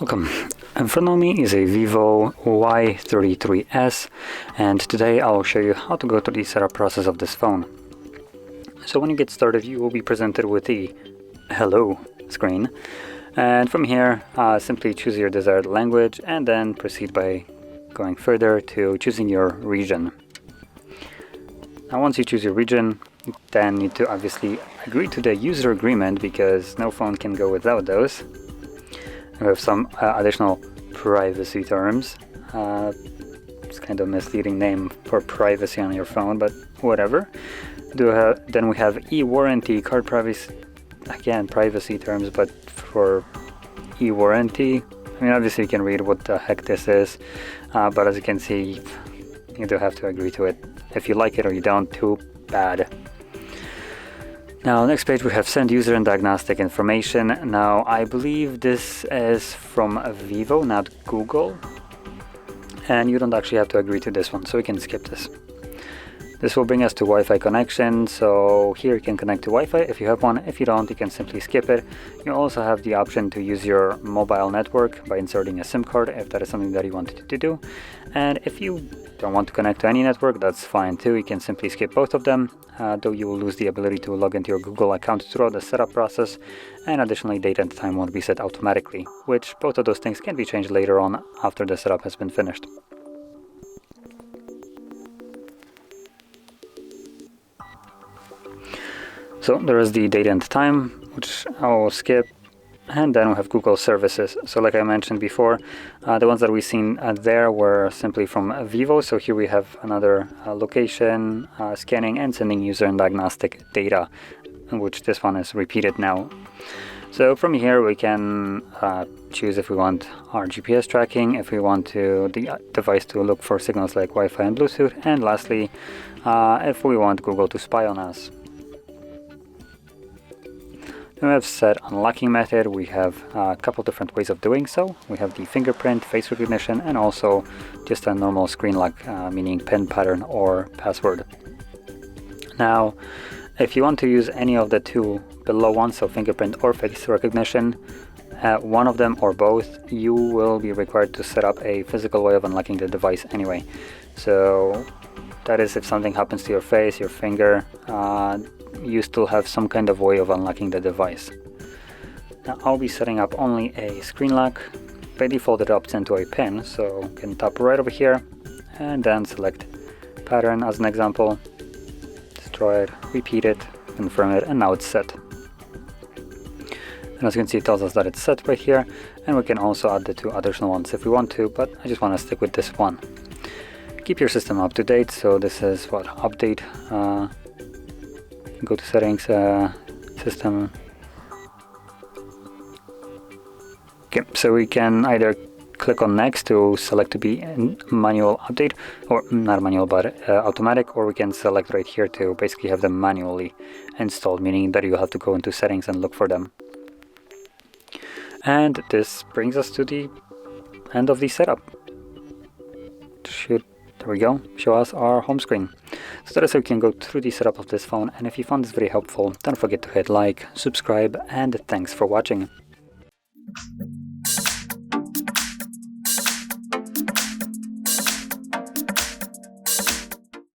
Welcome. In front of me is a VIVO Y33s, and today I'll show you how to go through the setup process of this phone. So when you get started, you will be presented with the hello screen, and from here simply choose your desired language and then proceed by going further to choosing your region. Now once you choose your region, you then need to obviously agree to the user agreement, because no phone can go without those. We have some additional privacy terms. It's kind of a misleading name for privacy on your phone, but whatever. Then we have Ewarranty, card privacy, again privacy terms, but for Ewarranty, I mean obviously you can read what the heck this is, but as you can see, you do have to agree to it. If you like it or you don't, too bad. Now, next page we have send user and diagnostic information. Now, I believe this is from Vivo, not Google. And you don't actually have to agree to this one, so we can skip this. This will bring us to Wi-Fi connection. So here you can connect to Wi-Fi if you have one. If you don't, you can simply skip it. You also have the option to use your mobile network by inserting a SIM card if that is something that you wanted to do. And if you don't want to connect to any network, that's fine too. You can simply skip both of them, though you will lose the ability to log into your Google account throughout the setup process, and additionally date and time won't be set automatically, which both of those things can be changed later on after the setup has been finished. So there is the date and time, which I will skip. And then we have Google services. So like I mentioned before, the ones that we've seen there were simply from Vivo. So here we have another location, scanning and sending user and diagnostic data, in which this one is repeated now. So from here we can choose if we want our GPS tracking, if we want the device to look for signals like Wi-Fi and Bluetooth, and lastly, if we want Google to spy on us. We have set unlocking method. We have a couple different ways of doing so. We have the fingerprint, face recognition, and also just a normal screen lock, meaning PIN pattern or password. Now, if you want to use any of the two below ones, so fingerprint or face recognition, one of them or both, you will be required to set up a physical way of unlocking the device anyway. So that is, if something happens to your face, your finger, you still have some kind of way of unlocking the device. Now I'll be setting up only a screen lock. By default it opts into a pin, so you can tap right over here and then select pattern as an example, destroy it, repeat it, confirm it, and now it's set. And as you can see, it tells us that it's set right here, and we can also add the two additional ones if we want to, but I just want to stick with this one. Keep your system up to date, so this is what update. Go to settings, system. Okay, so we can either click on next to select to be in manual update, or not manual but automatic, or we can select right here to basically have them manually installed, meaning that you have to go into settings and look for them. And this brings us to the end of the setup. There we go, show us our home screen. So that is how you can go through the setup of this phone, and if you found this very helpful, don't forget to hit like, subscribe, and thanks for watching.